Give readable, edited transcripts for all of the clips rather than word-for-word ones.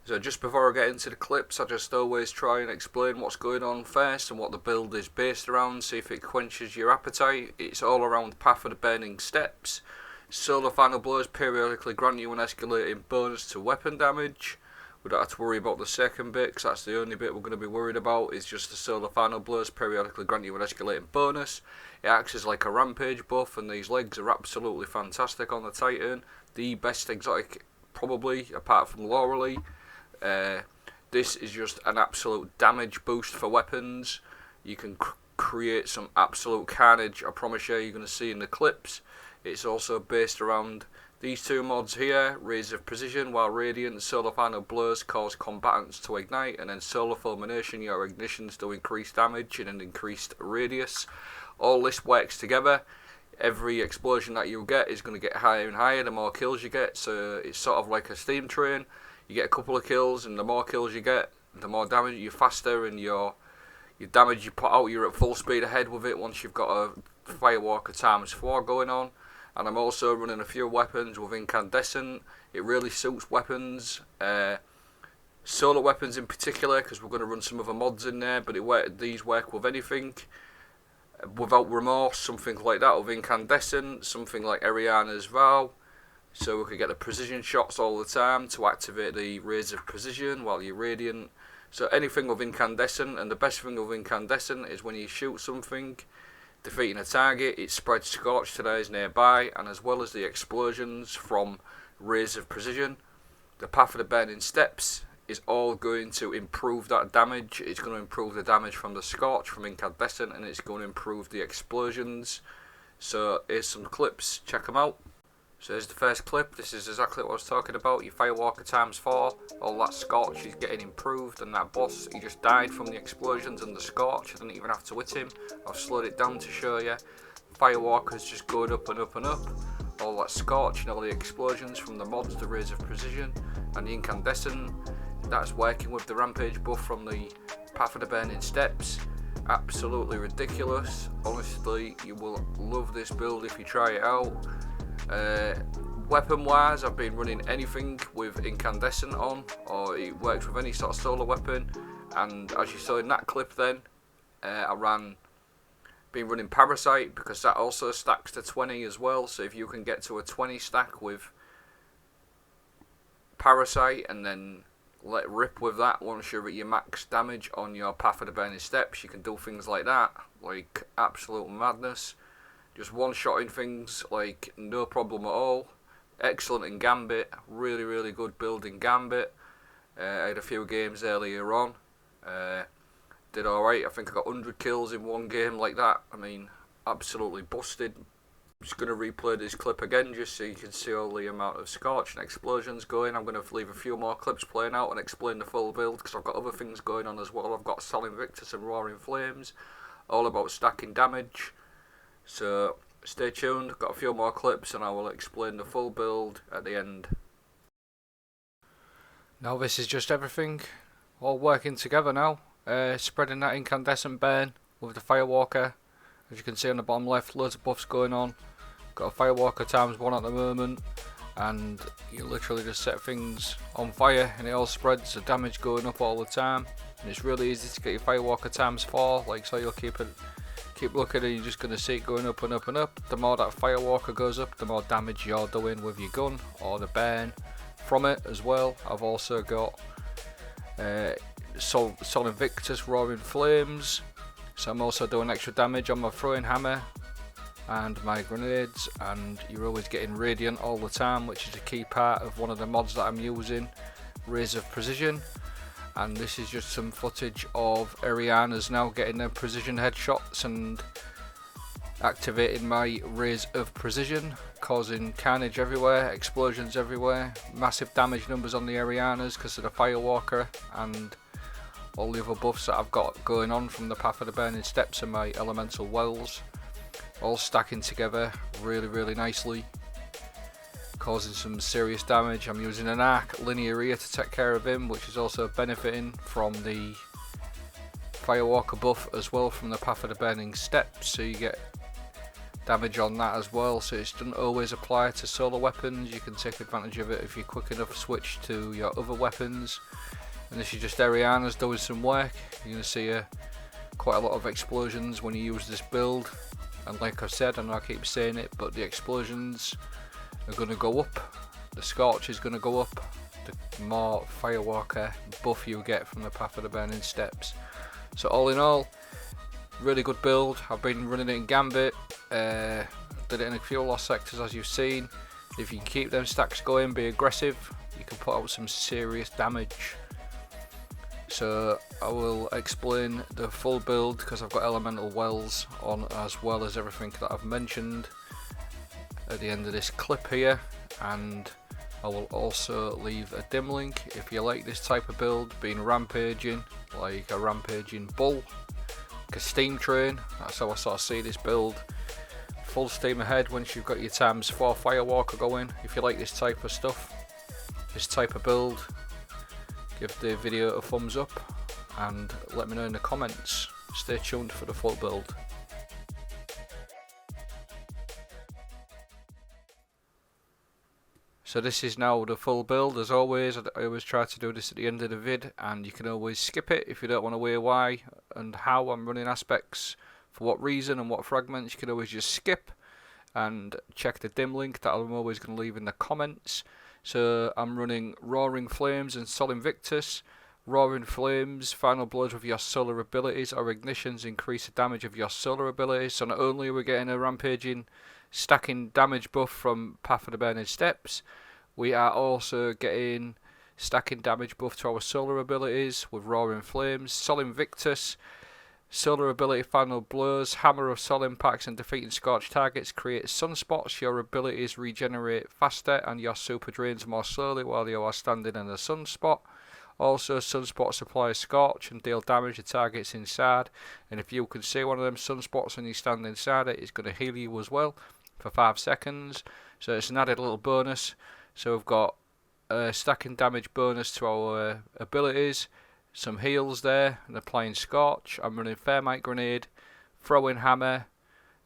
So just before I get into the clips, I just always try and explain what's going on first and what the build is based around, see if it quenches your appetite. It's all around Path of the Burning Steps. Solar final blows periodically grant you an escalating bonus to weapon damage. We don't have to worry about the second bit, because that's the only bit we're going to be worried about, is just the solar final blows periodically grant you an escalating bonus. It acts as like a rampage buff, and these legs are absolutely fantastic on the Titan. The best exotic, probably, apart from Lorelei. This is just an absolute damage boost for weapons. You can create some absolute carnage, I promise you, you're going to see in the clips. It's also based around these two mods here, Rays of Precision, while Radiant and Solar Final Blows cause combatants to ignite, and then Solar Fulmination, your ignitions do increased damage in an increased radius. All this works together. Every explosion that you get is going to get higher and higher the more kills you get, so it's sort of like a steam train. You get a couple of kills, and the more kills you get, the more damage, you're faster, and your damage you put out, you're at full speed ahead with it once you've got a Firewalker ×4 going on. And I'm also running a few weapons with incandescent. It really suits weapons, solar weapons in particular, because we're going to run some other mods in there, but these work with anything. Without Remorse, something like that with incandescent, something like Eriana's Vow. So we can get the precision shots all the time to activate the Rays of Precision while you're Radiant. So anything with incandescent, and the best thing with incandescent is when you shoot something, defeating a target, it spreads Scorch to those nearby, and as well as the explosions from Rays of Precision, the Path of the Burning Steps is all going to improve that damage. It's going to improve the damage from the Scorch, from incandescent, and it's going to improve the explosions. So here's some clips, check them out. So here's the first clip. This is exactly what I was talking about. Your Firewalker ×4, all that Scorch is getting improved, and that boss, he just died from the explosions and the Scorch. I didn't even have to hit him. I've slowed it down to show you. Firewalker's just going up and up and up. All that Scorch and all the explosions from the mods, the Rays of Precision, and the incandescent. That's working with the Rampage buff from the Path of the Burning Steps. Absolutely ridiculous. Honestly, you will love this build if you try it out. Weapon wise, I've been running anything with incandescent on, or it works with any sort of solar weapon, and as you saw in that clip then, been running Parasite, because that also stacks to 20 as well. So if you can get to a 20 stack with Parasite and then let rip with that once you're at your max damage on your Path of the Burning Steps, you can do things like that, like absolute madness. Just one-shotting things like no problem at all. Excellent in Gambit, really good build in Gambit. I had a few games earlier on, did alright. I think I got 100 kills in one game like that. I mean, absolutely busted. I'm just going to replay this clip again just so you can see all the amount of Scorch and explosions going. I'm going to leave a few more clips playing out and explain the full build, because I've got other things going on as well. I've got Sol Invictus and Roaring Flames, all about stacking damage. So stay tuned, got a few more clips and I will explain the full build at the end. Now this is just everything all working together now, spreading that incandescent burn with the Firewalker. As you can see on the bottom left, loads of buffs going on. Got a Firewalker ×1 at the moment, and you literally just set things on fire and it all spreads, the damage going up all the time, and it's really easy to get your Firewalker ×4, like so. You'll keep looking and you're just going to see it going up and up and up. The more that Firewalker goes up, the more damage you're doing with your gun or the burn from it as well. I've also got Sol Invictus Roaring Flames, so I'm also doing extra damage on my throwing hammer and my grenades, and you're always getting Radiant all the time, which is a key part of one of the mods that I'm using, Rays of Precision. And this is just some footage of Erianas now getting their precision headshots and activating my Rays of Precision, causing carnage everywhere, explosions everywhere, massive damage numbers on the Erianas because of the Firewalker and all the other buffs that I've got going on from the Path of the Burning Steps and my Elemental Wells, all stacking together really nicely, causing some serious damage. I'm using an arc linear here to take care of him, which is also benefiting from the Firewalker buff as well from the Path of the Burning Steps, so you get damage on that as well, so it doesn't always apply to solar weapons. You can take advantage of it if you're quick enough to switch to your other weapons. And this is just erianas doing some work. You're going to see quite a lot of explosions when you use this build, and like I said, I know I keep saying it, but the explosions are going to go up, the scorch is going to go up, the more firewalker buff you get from the Path of the Burning Steps. So all in all, really good build. I've been running it in Gambit, did it in a few lost sectors as you've seen. If you can keep them stacks going, be aggressive, you can put out some serious damage. So I will explain the full build because I've got elemental wells on, as well as everything that I've mentioned at the end of this clip here, and I will also leave a dim link if you like this type of build, being rampaging, like a rampaging bull, like a steam train. That's how I sort of see this build. Full steam ahead once you've got your ×4 firewalker going. If you like this type of stuff, this type of build, give the video a thumbs up and let me know in the comments. Stay tuned for the full build. So this is now the full build. As always, I always try to do this at the end of the vid, and you can always skip it if you don't want to hear why and how I'm running aspects, for what reason and what fragments. You can always just skip and check the dim link that I'm always going to leave in the comments. So I'm running Roaring Flames and Sol Invictus. Roaring Flames, final blows with your solar abilities or ignitions increase the damage of your solar abilities. So not only are we getting a rampaging stacking damage buff from Path of the Burning Steps, we are also getting stacking damage buff to our solar abilities with Roaring Flames. Sol Invictus, solar ability final blows, hammer of sol impacts and defeating scorched targets create sunspots. Your abilities regenerate faster and your super drains more slowly while you are standing in a sunspot. Also, sunspots apply scorch and deal damage to targets inside, and if you can see one of them sunspots and you stand inside it, it's going to heal you as well for 5 seconds. So it's an added little bonus. So we've got a stacking damage bonus to our abilities, some heals there, and applying scorch. I'm running Thermite Grenade, throwing hammer.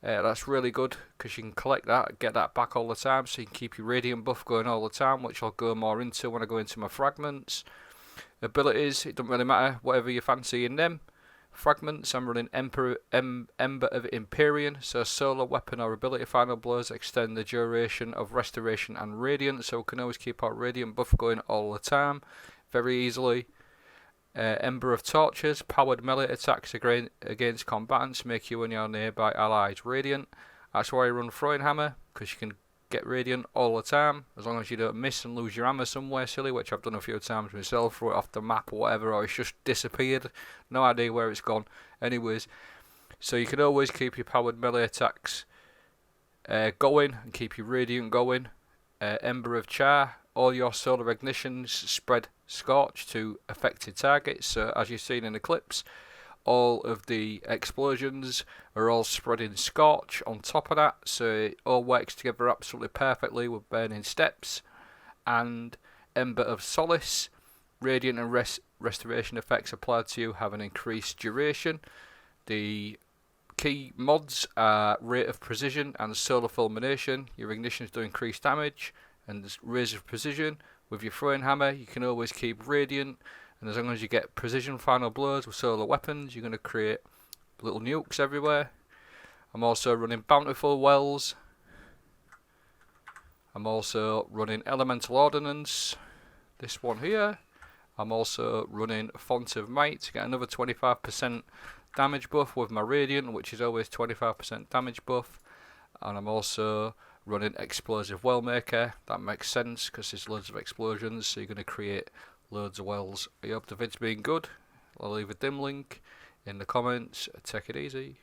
That's really good because you can collect that, get that back all the time, so you can keep your radiant buff going all the time, which I'll go more into when I go into my fragments. Abilities, it doesn't really matter, whatever you fancy in them. Fragments, I'm running Ember of Empyrean, so solar weapon or ability final blows extend the duration of restoration and radiant, so we can always keep our radiant buff going all the time very easily. Ember of Torches, powered melee attacks against combatants make you and your nearby allies radiant. That's why I run Throwing Hammer, because you can get radiant all the time, as long as you don't miss and lose your hammer somewhere silly, which I've done a few times myself, throw it off the map or whatever, or it's just disappeared, no idea where it's gone. Anyways, so you can always keep your powered melee attacks going and keep your radiant going. Ember of Char, all your solar ignitions spread scorch to affected targets, so as you've seen in the clips, all of the explosions are all spreading scorch on top of that, so it all works together absolutely perfectly with Burning Steps. And Ember of Solace, radiant and restoration effects applied to you have an increased duration. The key mods are Rate of Precision and Solar Fulmination. Your ignitions do increased damage, and Raise of Precision. With your Throwing Hammer, you can always keep radiant, and as long as you get precision final blows with solar weapons, you're going to create little nukes everywhere. I'm also running Bountiful Wells. I'm also running Elemental Ordnance, this one here. I'm also running Font of Might to get another 25% damage buff with my Radiant, which is always 25% damage buff. And I'm also running Explosive Wellmaker. That makes sense because there's loads of explosions, so you're going to create loads of wells. I hope the vid's been good. I'll leave a dim link in the comments. Take it easy.